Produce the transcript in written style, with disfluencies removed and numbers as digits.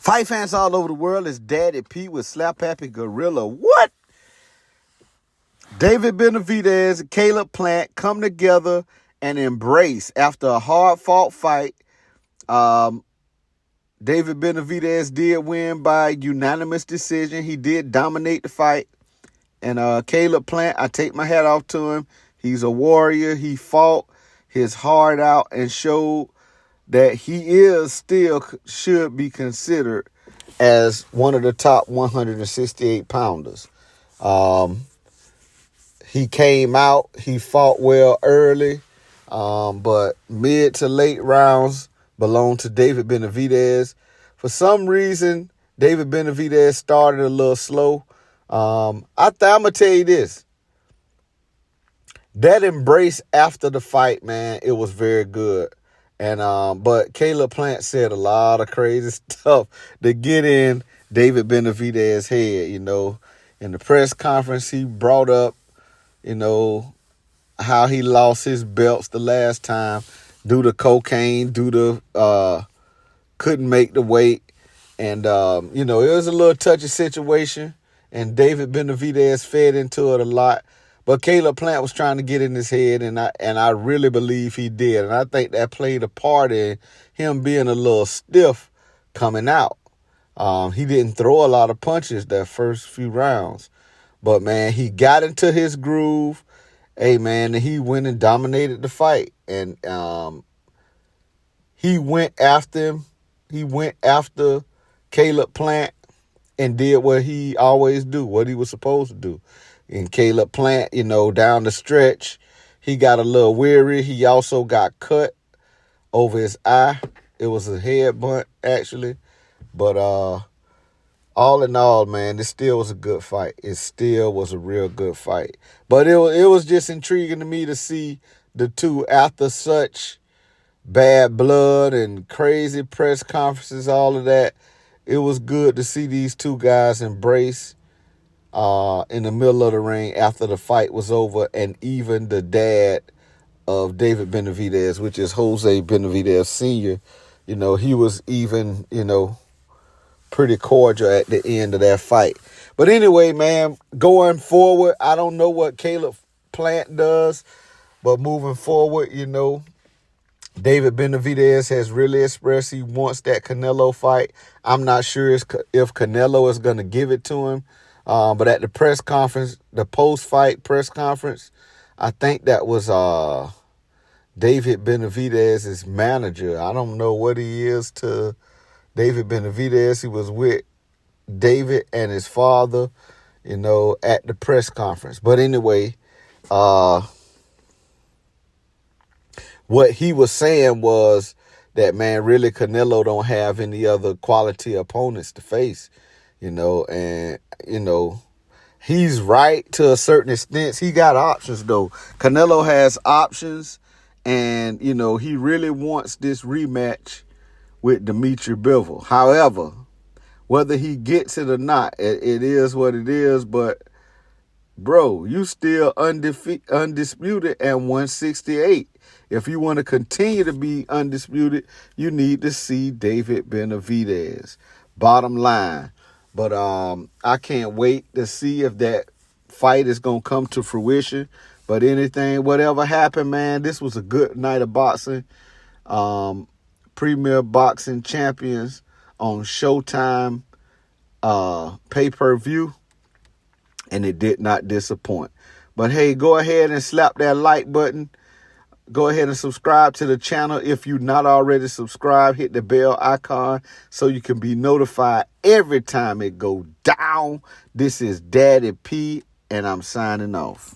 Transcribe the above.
Fight fans all over the world, it's Daddy P with Slap Happy Gorilla. What? David Benavidez and Caleb Plant come together and embrace after a hard-fought fight. David Benavidez did win by unanimous decision. He did dominate the fight. And Caleb Plant, I take my hat off to him. He's a warrior. He fought his heart out and showed that he is still should be considered as one of the top 168 pounders. He came out, he fought well early, but mid to late rounds belong to David Benavidez. For some reason, David Benavidez started a little slow. I'm going to tell you this. That embrace after the fight, man, it was very good. But Caleb Plant said a lot of crazy stuff to get in David Benavidez's head, In the press conference, he brought up, how he lost his belts the last time due to cocaine, couldn't make the weight. And, it was a little touchy situation, and David Benavidez fed into it a lot. But Caleb Plant was trying to get in his head, and I really believe he did. And I think that played a part in him being a little stiff coming out. He didn't throw a lot of punches that first few rounds. But, man, he got into his groove. Hey, man, and he went and dominated the fight. And he went after him. He went after Caleb Plant and did what he always do, what he was supposed to do. And Caleb Plant, down the stretch, he got a little weary. He also got cut over his eye. It was a headbutt, actually. But all in all, man, this still was a good fight. It still was a real good fight. But it was just intriguing to me to see the two after such bad blood and crazy press conferences, all of that. It was good to see these two guys embrace in the middle of the ring after the fight was over, and even the dad of David Benavidez, which is Jose Benavidez Sr., he was even, pretty cordial at the end of that fight. But anyway, man, going forward, I don't know what Caleb Plant does, but moving forward, David Benavidez has really expressed he wants that Canelo fight. I'm not sure if Canelo is going to give it to him. But at the press conference, the post-fight press conference, I think that was David Benavidez's manager. I don't know what he is to David Benavidez. He was with David and his father, at the press conference. But anyway, what he was saying was that, man, really Canelo don't have any other quality opponents to face, and, he's right to a certain extent. He got options, though. Canelo has options, and, he really wants this rematch with Dimitri Bivol. However, whether he gets it or not, it is what it is. But, bro, you still undisputed at 168. If you want to continue to be undisputed, you need to see David Benavidez. Bottom line. But I can't wait to see if that fight is going to come to fruition. But whatever happened, man, this was a good night of boxing. Premier Boxing Champions on Showtime pay-per-view. And it did not disappoint. But, hey, go ahead and slap that like button. Go ahead and subscribe to the channel. If you're not already subscribed, hit the bell icon so you can be notified every time it goes down. This is Daddy P, and I'm signing off.